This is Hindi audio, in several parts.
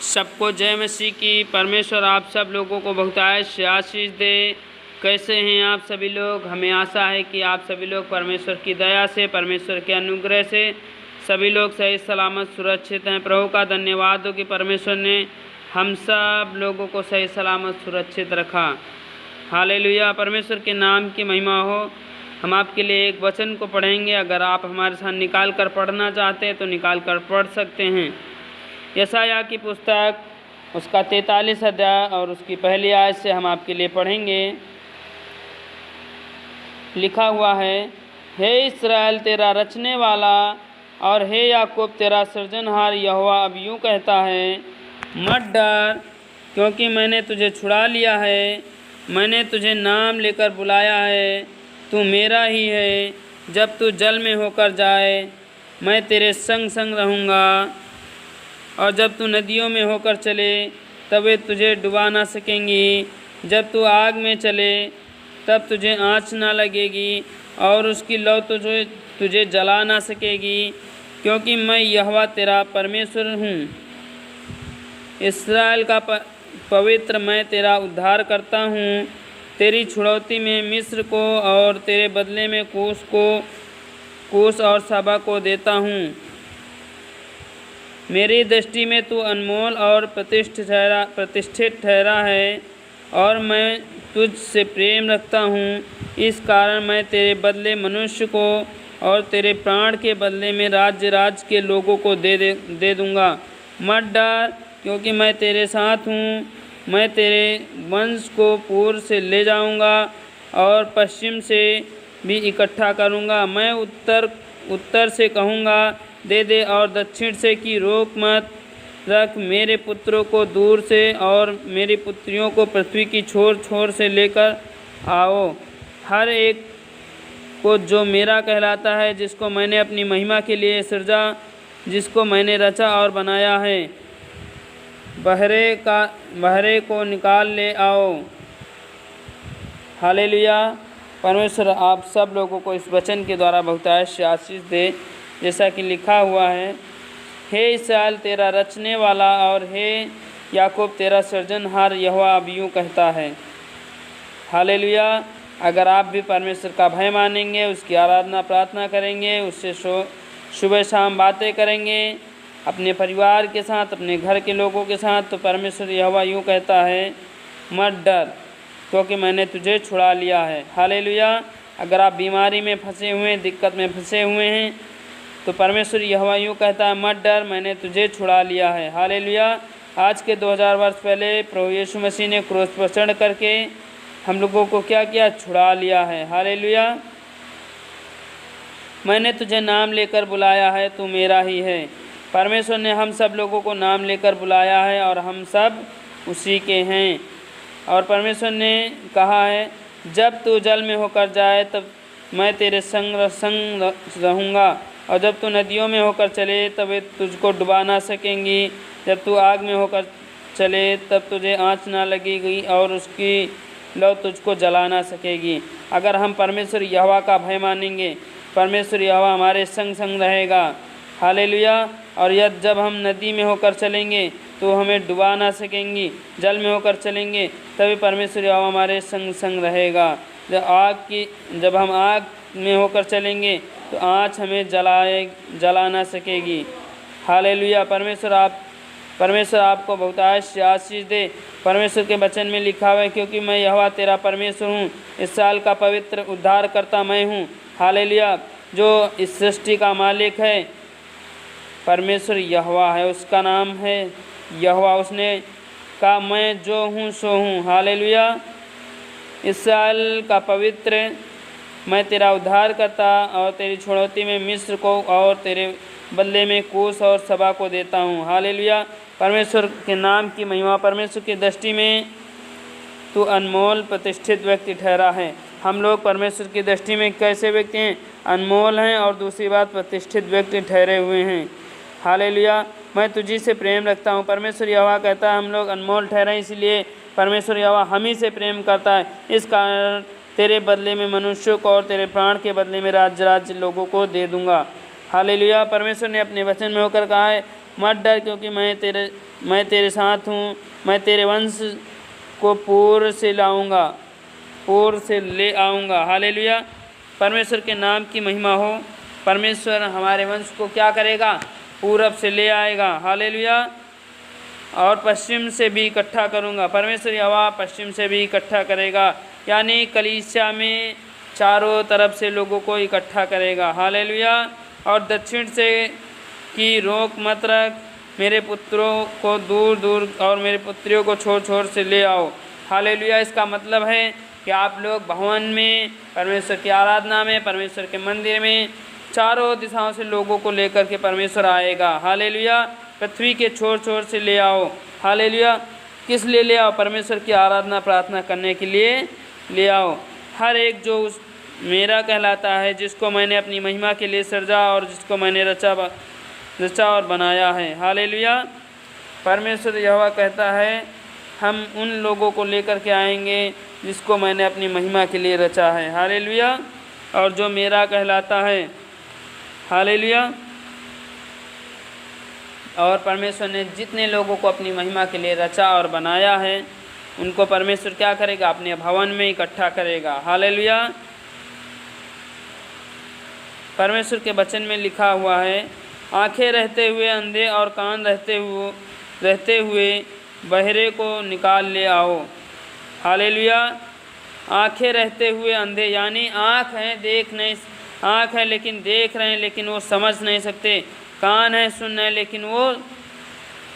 सबको जय मसीह की। परमेश्वर आप सब लोगों को बहुतायत से आशीष दे। कैसे हैं आप सभी लोग? हमें आशा है कि आप सभी लोग परमेश्वर की दया से, परमेश्वर के अनुग्रह से सभी लोग सही सलामत सुरक्षित हैं। प्रभु का धन्यवाद हो कि परमेश्वर ने हम सब लोगों को सही सलामत सुरक्षित रखा। हालेलुया, परमेश्वर के नाम की महिमा हो। हम आपके लिए एक वचन को पढ़ेंगे। अगर आप हमारे साथ निकाल कर पढ़ना चाहते हैं तो निकाल कर पढ़ सकते हैं। यशायाह की पुस्तक उसका 43 अध्याय और उसकी पहली आयत से हम आपके लिए पढ़ेंगे। लिखा हुआ है, हे इस्राएल तेरा रचने वाला और हे याकूब तेरा सृजनहार यहोवा अब यूँ कहता है, मत डर, क्योंकि मैंने तुझे छुड़ा लिया है। मैंने तुझे नाम लेकर बुलाया है, तू मेरा ही है। जब तू जल में होकर जाए मैं तेरे संग संग रहूँगा, और जब तू नदियों में होकर चले तब वे तुझे डुबा ना सकेंगी। जब तू आग में चले तब तुझे आँच ना लगेगी और उसकी लौ तुझे जला ना सकेगी, क्योंकि मैं यहोवा तेरा परमेश्वर हूँ, इस्राएल का पवित्र मैं तेरा उद्धार करता हूँ। तेरी छुड़ौती में मिस्र को और तेरे बदले में कूश और सबा को देता हूँ। मेरी दृष्टि में तू अनमोल और प्रतिष्ठित ठहरा है, और मैं तुझ से प्रेम रखता हूँ। इस कारण मैं तेरे बदले मनुष्य को और तेरे प्राण के बदले में राज्य के लोगों को दे दूँगा। मत डर, क्योंकि मैं तेरे साथ हूँ। मैं तेरे वंश को पूर्व से ले जाऊँगा और पश्चिम से भी इकट्ठा करूँगा। मैं उत्तर से कहूँगा दे दे, और दक्षिण से कि रोक मत रख। मेरे पुत्रों को दूर से और मेरी पुत्रियों को पृथ्वी की छोर से लेकर आओ। हर एक को जो मेरा कहलाता है, जिसको मैंने अपनी महिमा के लिए सृजा, जिसको मैंने रचा और बनाया है, बहरे को निकाल ले आओ। हालेलुया। परमेश्वर आप सब लोगों को इस वचन के द्वारा बहुतायत से आशीष दे। जैसा कि लिखा हुआ है, हे इस्राएल तेरा रचने वाला और हे याकूब तेरा सृजनहार यहोवा अब यूँ कहता है। हालेलुया। अगर आप भी परमेश्वर का भय मानेंगे, उसकी आराधना प्रार्थना करेंगे, उससे सुबह शाम बातें करेंगे अपने परिवार के साथ, अपने घर के लोगों के साथ, तो परमेश्वर यहोवा यूँ कहता है, मत डर, क्योंकि मैंने तुझे छुड़ा लिया है। हालेलुया। अगर आप बीमारी में फंसे हुए हैं, दिक्कत में फंसे हुए हैं, तो परमेश्वर यहोवा यूँ कहता है, मत डर, मैंने तुझे छुड़ा लिया है। हालेलुया। आज के 2000 वर्ष पहले प्रभु यीशु मसीह ने क्रूस पर चढ़ करके हम लोगों को क्या किया? छुड़ा लिया है। हालेलुया। मैंने तुझे नाम लेकर बुलाया है, तू मेरा ही है। परमेश्वर ने हम सब लोगों को नाम लेकर बुलाया है और हम सब उसी के हैं। और परमेश्वर ने कहा है, जब तू जल में होकर जाए तब मैं तेरे संग रहूँगा, और जब तू नदियों में होकर चले तब वे तुझको डुबा ना सकेंगी। जब तू आग में होकर चले तब तुझे आँच ना लगेगी और उसकी लौ तुझको जला ना सकेगी। अगर हम परमेश्वर यहोवा का भय मानेंगे, परमेश्वर यहोवा हमारे संग संग रहेगा। हालेलुया। और जब हम नदी में होकर चलेंगे तो हमें डुबा ना सकेंगी। जल में होकर चलेंगे तभी परमेश्वर यहोवा हमारे संग संग रहेगा। जब हम आग में होकर चलेंगे तो आँच हमें जला ना सकेगी। हालेलुया। परमेश्वर आपको बहुतायत से आशीष दे। परमेश्वर के वचन में लिखा हुआ है, क्योंकि मैं यहोवा तेरा परमेश्वर हूँ, इस्राएल का पवित्र उद्धार करता मैं हूँ। हालेलुया। जो इस सृष्टि का मालिक है परमेश्वर यहोवा है, उसका नाम है यहोवा। उसने कहा, मैं जो हूँ सो हूँ। हालेलुया। इस्राएल का पवित्र मैं तेरा उद्धार करता और तेरी छुड़ौती में मिस्र को और तेरे बदले में कूश और सबा को देता हूँ। हालेलुया। परमेश्वर के नाम की महिमा। परमेश्वर की दृष्टि में तू अनमोल प्रतिष्ठित व्यक्ति ठहरा है। हम लोग परमेश्वर की दृष्टि में कैसे व्यक्ति हैं? अनमोल हैं, और दूसरी बात प्रतिष्ठित व्यक्ति ठहरे हुए हैं। हालेलुया। मैं तुझी से प्रेम रखता हूँ। परमेश्वर यहोवा कहता है हम लोग अनमोल ठहरे, इसलिए परमेश्वर यहोवा हम ही से प्रेम करता है। इस कारण तेरे बदले में मनुष्यों को और तेरे प्राण के बदले में राज्य लोगों को दे दूँगा। हालेलुया। परमेश्वर ने अपने वचन में होकर कहा है, मत डर, क्योंकि मैं तेरे साथ हूँ। मैं तेरे वंश को पूर्व से ले आऊँगा। हालेलुया। परमेश्वर के नाम की महिमा हो। परमेश्वर हमारे वंश को क्या करेगा? पूरब से ले आएगा। हालेलुया। और पश्चिम से भी इकट्ठा करूँगा। परमेश्वर यहोवा पश्चिम से भी इकट्ठा करेगा, यानी कलीसिया में चारों तरफ से लोगों को इकट्ठा करेगा। हालेलुया। और दक्षिण से की रोक मत रख, मेरे पुत्रों को दूर दूर और मेरे पुत्रियों को छोर छोर से ले आओ। हालेलुया। इसका मतलब है कि आप लोग भवन में, परमेश्वर की आराधना में, परमेश्वर के मंदिर में चारों दिशाओं से लोगों को लेकर के परमेश्वर आएगा। हालेलुया। पृथ्वी के छोर छोर से ले आओ। हालेलुया। किस लिए ले आओ? परमेश्वर की आराधना प्रार्थना करने के लिए ले आओ। हर एक जो उस मेरा कहलाता है, जिसको मैंने अपनी महिमा के लिए सृजा और जिसको मैंने रचा और बनाया है। हालेलुया। परमेश्वर यहोवा कहता है, हम उन लोगों को लेकर के आएंगे जिसको मैंने अपनी महिमा के लिए रचा है। हालेलुया। और जो मेरा कहलाता है। हालेलुया। और परमेश्वर ने जितने लोगों को अपनी महिमा के लिए रचा और बनाया है, उनको परमेश्वर क्या करेगा? अपने भवन में इकट्ठा करेगा। हालेलुया। परमेश्वर के वचन में लिखा हुआ है, आंखें रहते हुए अंधे और कान रहते हुए बहरे को निकाल ले आओ। हालेलुया। आंखें रहते हुए अंधे, यानी आँख है लेकिन देख रहे हैं, लेकिन वो समझ नहीं सकते। कान है, सुन रहे हैं, लेकिन वो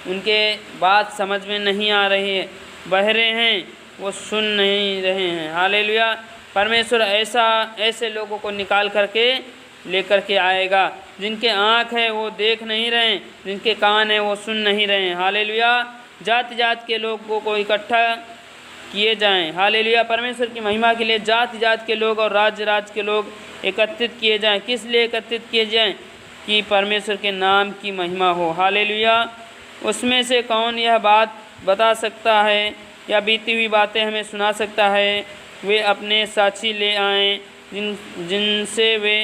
उनके बात समझ में नहीं आ रही है। बहरे हैं, वो सुन नहीं रहे हैं। हालेलुया। परमेश्वर ऐसे लोगों को निकाल करके लेकर के आएगा, जिनके आँख है वो देख नहीं रहे, जिनके कान है वो सुन नहीं रहे। हालेलुया। जाति जात के लोगों को इकट्ठा किए जाएं। हालेलुया। परमेश्वर की महिमा के लिए जाति जात के लोग और राज्य के लोग एकत्रित किए जाएं। किस लिए एकत्रित किए जाएं? कि परमेश्वर के नाम की महिमा हो। हालेलुया। उसमें से कौन यह बात बता सकता है या बीती हुई बातें हमें सुना सकता है? वे अपने साक्षी ले आएँ, जिनसे वे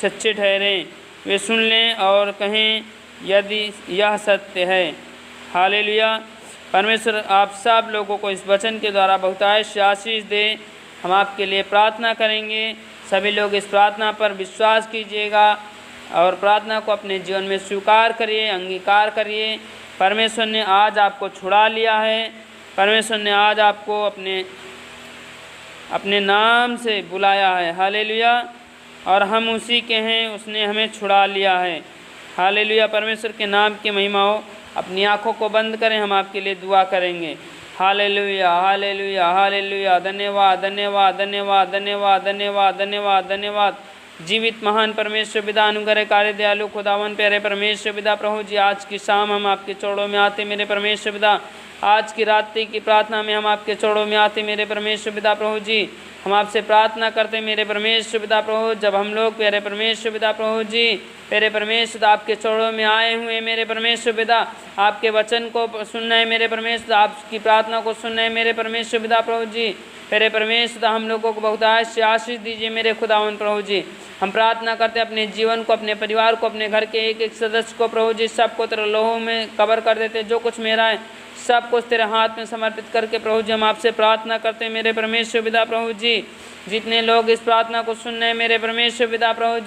सच्चे ठहरें। वे सुन लें और कहें, यदि यह सत्य है। हालेलुया। परमेश्वर आप सब लोगों को इस वचन के द्वारा बहुतायत आशीष दे। हम आपके लिए प्रार्थना करेंगे। सभी लोग इस प्रार्थना पर विश्वास कीजिएगा और प्रार्थना को अपने जीवन में स्वीकार करिए, अंगीकार करिए। परमेश्वर ने आज आपको छुड़ा लिया है। परमेश्वर ने आज आपको अपने नाम से बुलाया है। हालेलुया। और हम उसी के हैं, उसने हमें छुड़ा लिया है। हालेलुया। परमेश्वर के नाम की महिमा हो। अपनी आँखों को बंद करें, हम आपके लिए दुआ करेंगे। हालेलुया। हालेलुया। हालेलुया। धन्यवाद, धन्यवाद, धन्यवाद, धन्यवाद, धन्यवाद, धन्यवाद, धन्यवाद। जीवित महान परमेश्वर पिता, अनुग्रहकारी दयालु खुदावन प्यारे परमेश्वर पिता, प्रभु जी आज की शाम हम आपके चौड़ों में आते मेरे परमेश्वर पिता। आज की रात्रि की प्रार्थना में हम आपके चौड़ों में आते मेरे परमेश्वर पिता। प्रभु जी हम आपसे प्रार्थना करते मेरे परमेश्वर पिता। प्रभु जब हम लोग प्यारे परमेश्वर पिता, प्रभु जी प्यारे परमेश्वर आपके चौड़ों में आए हुए मेरे परमेश्वर पिता, आपके वचन को सुनना है मेरे परमेश्वर, आपकी प्रार्थना को सुनना है मेरे परमेश्वर पिता। प्रभु जी प्यारे परमेश्वर हम लोगों को बहुत आशीष दीजिए मेरे खुदावन। प्रभु जी हम प्रार्थना करते अपने जीवन को, अपने परिवार को, अपने घर के एक एक सदस्य को प्रभु जी सबको तेरे लोहों में कवर कर देते। जो कुछ मेरा है सब कुछ तेरे हाथ में समर्पित करके प्रभु जी हम आपसे प्रार्थना करते हैं मेरे परमेश्वर पिता। प्रभु जी जितने लोग इस प्रार्थना को सुनने हैं मेरे परमेश्वर पिता, प्रभु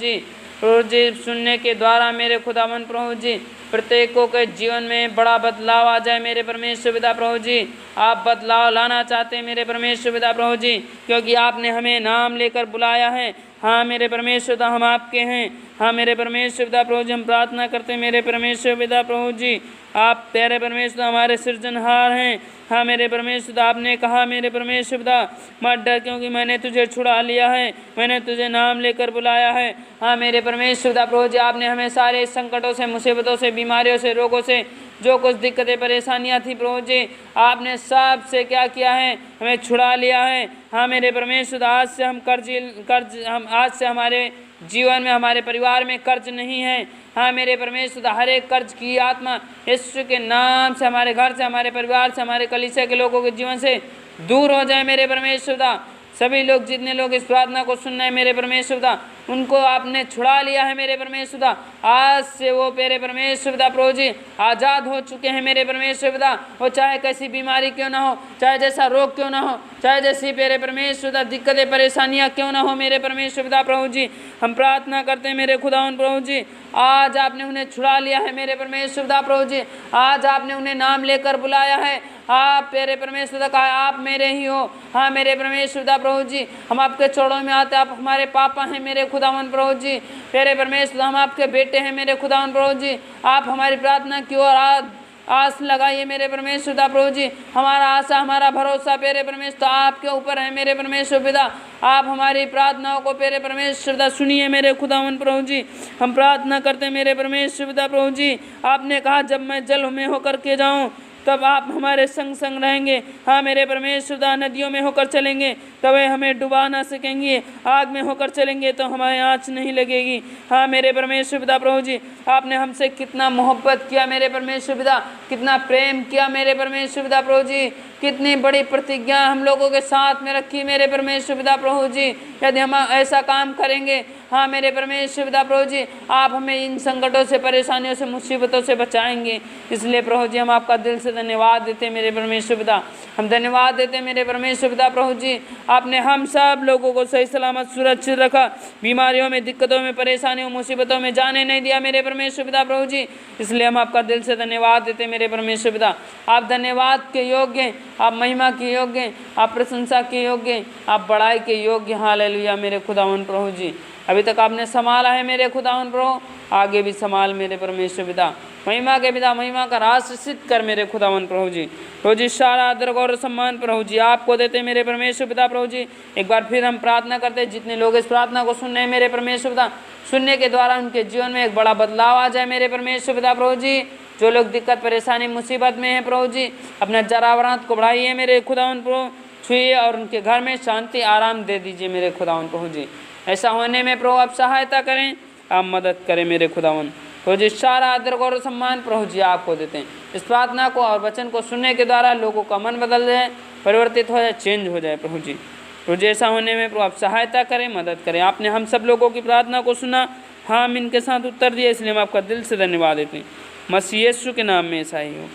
जी सुनने के द्वारा मेरे खुदावन प्रभु जी प्रत्येकों के जीवन में बड़ा बदलाव आ जाए मेरे परमेश्वर पिता। प्रभु जी आप बदलाव लाना चाहते हैं मेरे परमेश्वर पिता। प्रभु जी क्योंकि आपने हमें नाम लेकर बुलाया है। हाँ मेरे परमेश्वर पिता हम आपके हैं। हाँ मेरे परमेश्वर पिता प्रभु जी हम प्रार्थना करते हैं मेरे परमेश्वर पिता। प्रभु जी आप तेरे परमेश्वर हमारे सृजनहार हैं। हाँ मेरे परमेश्वर आपने कहा मेरे परमेश्वर पिता मत डर, क्योंकि मैंने तुझे छुड़ा लिया है, मैंने तुझे नाम लेकर बुलाया है। हाँ मेरे परमेश्वर पिता प्रभु जी आपने हमें सारे संकटों से, मुसीबतों से, बीमारियों से, रोगों से, जो कुछ दिक्कतें परेशानियाँ थी प्रभु जी आपने सब से क्या किया है, हमें छुड़ा लिया है। हाँ मेरे परमेश्वर आज से हम आज से हमारे जीवन में, हमारे परिवार में कर्ज नहीं है। हाँ मेरे परमेश्वर हर एक कर्ज की आत्मा यीशु के नाम से हमारे घर से, हमारे परिवार से, हमारे कलीसिया के लोगों के जीवन से दूर हो जाए मेरे परमेश्वर। सभी लोग जितने लोग इस प्रार्थना को सुन रहे हैं मेरे परमेश्वर पिता, उनको आपने छुड़ा लिया है मेरे परमेश्वर पिता। आज से वो मेरे परमेश्वर पिता प्रभु जी आज़ाद हो चुके हैं मेरे परमेश्वर पिता। वो चाहे कैसी बीमारी क्यों ना हो, चाहे जैसा रोग क्यों ना हो, चाहे जैसी मेरे परमेश्वर पिता दिक्कतें परेशानियां क्यों ना हो मेरे परमेश्वर पिता प्रभु जी, हम प्रार्थना करते हैं मेरे खुदावन प्रभु जी, आज आपने उन्हें छुड़ा लिया है मेरे परमेश्वर पिता प्रभु जी। आज आपने उन्हें नाम लेकर बुलाया है। आप मेरे परमेश्वर पिता कहा आप मेरे ही हो। हाँ मेरे परमेश्वर पिता प्रभु जी, हम आपके चरणों में आते, आप हमारे पापा हैं मेरे खुदावन प्रभु जी। मेरे परमेश्वर हम आपके बेटे हैं मेरे खुदावन प्रभु जी। आप हमारी प्रार्थना की ओर आस लगाइए मेरे परमेश्वर पिता प्रभु जी। हमारा आशा हमारा भरोसा मेरे परमेश्वर आपके ऊपर है मेरे परमेश्वर पिता। आप हमारी प्रार्थनाओं को मेरे परमेश्वर पिता सुनिए मेरे खुदावन प्रभु जी। हम प्रार्थना करते हैं मेरे परमेश्वर पिता प्रभु जी। आपने कहा जब मैं जल में होकर के जाऊं तब आप हमारे संग संग रहेंगे। हाँ मेरे परमेश्वर पिता नदियों में होकर चलेंगे तब वे हमें डुबा ना सकेंगे, आग में होकर चलेंगे तो हमारे आँच नहीं लगेगी। हाँ मेरे परमेश्वर पिता प्रभु जी, आपने हमसे कितना मोहब्बत किया मेरे परमेश्वर पिता, कितना प्रेम किया मेरे परमेश्वर पिता प्रभु जी, कितनी बड़ी प्रतिज्ञा हम लोगों के साथ में रखी मेरे परमेश्वर पिता प्रभु जी। यदि हम ऐसा काम करेंगे हाँ मेरे परमेश्वर पिता प्रभु जी, आप हमें इन संकटों से, परेशानियों से, मुसीबतों से बचाएंगे। इसलिए प्रभु जी हम आपका दिल से धन्यवाद देते हैं मेरे परमेश्वर पिता। हम धन्यवाद देते हैं मेरे परमेश्वर पिता प्रभु जी। आपने हम सब लोगों को सही सलामत सुरक्षित रखा, बीमारियों में, दिक्कतों में, परेशानियों, मुसीबतों में जाने नहीं दिया मेरे परमेश्वर पिता प्रभु जी। इसलिए हम आपका दिल से धन्यवाद देते हैं मेरे परमेश्वर पिता। आप धन्यवाद के योग्य हैं, आप महिमा के योग्य हैं, आप प्रशंसा के योग्य हैं, आप बड़ाई के योग्य। हालेलुया मेरे खुदावन प्रभु जी। अभी तक आपने संभाला है मेरे खुदावन प्रभु, आगे भी संभाल मेरे परमेश्वर पिता। महिमा के पिता महिमा का राज सिद्ध कर मेरे खुदावन प्रभु जी। प्रभु जी सारा आदर गौरव सम्मान प्रभु जी आपको देते मेरे परमेश्वर पिता प्रभु जी। एक बार फिर हम प्रार्थना करते हैं जितने लोग इस प्रार्थना को सुन रहे हैं मेरे परमेश्वर पिता, सुनने के द्वारा उनके जीवन में एक बड़ा बदलाव आ जाए मेरे परमेश्वर पिता प्रभु जी। जो लोग दिक्कत परेशानी मुसीबत में हैं प्रभु जी, अपना जरावरात को बढ़ाइए मेरे खुदावन प्रभु, छुइए और उनके घर में शांति आराम दे दीजिए मेरे खुदावन प्रभु जी। ऐसा होने में प्रभु आप सहायता करें, आप मदद करें मेरे खुदावन प्रभु जी। सारा आदर गौरव सम्मान प्रभु जी आपको देते हैं। इस प्रार्थना को और वचन को सुनने के द्वारा लोगों का मन बदल जाए, परिवर्तित हो जाए, चेंज हो जाए प्रभु जी। प्रभु जी ऐसा होने में प्रभु आप सहायता करें, मदद करें। आपने हम सब लोगों की प्रार्थना को सुना, हाँ हम इनके साथ उत्तर दिया, इसलिए हम आपका दिल से धन्यवाद देते हैं। मसीह यीशु के नाम में ऐसा ही हो,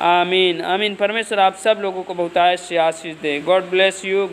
आमीन आमीन। परमेश्वर आप सब लोगों को बहुत आशीष दे। God bless you.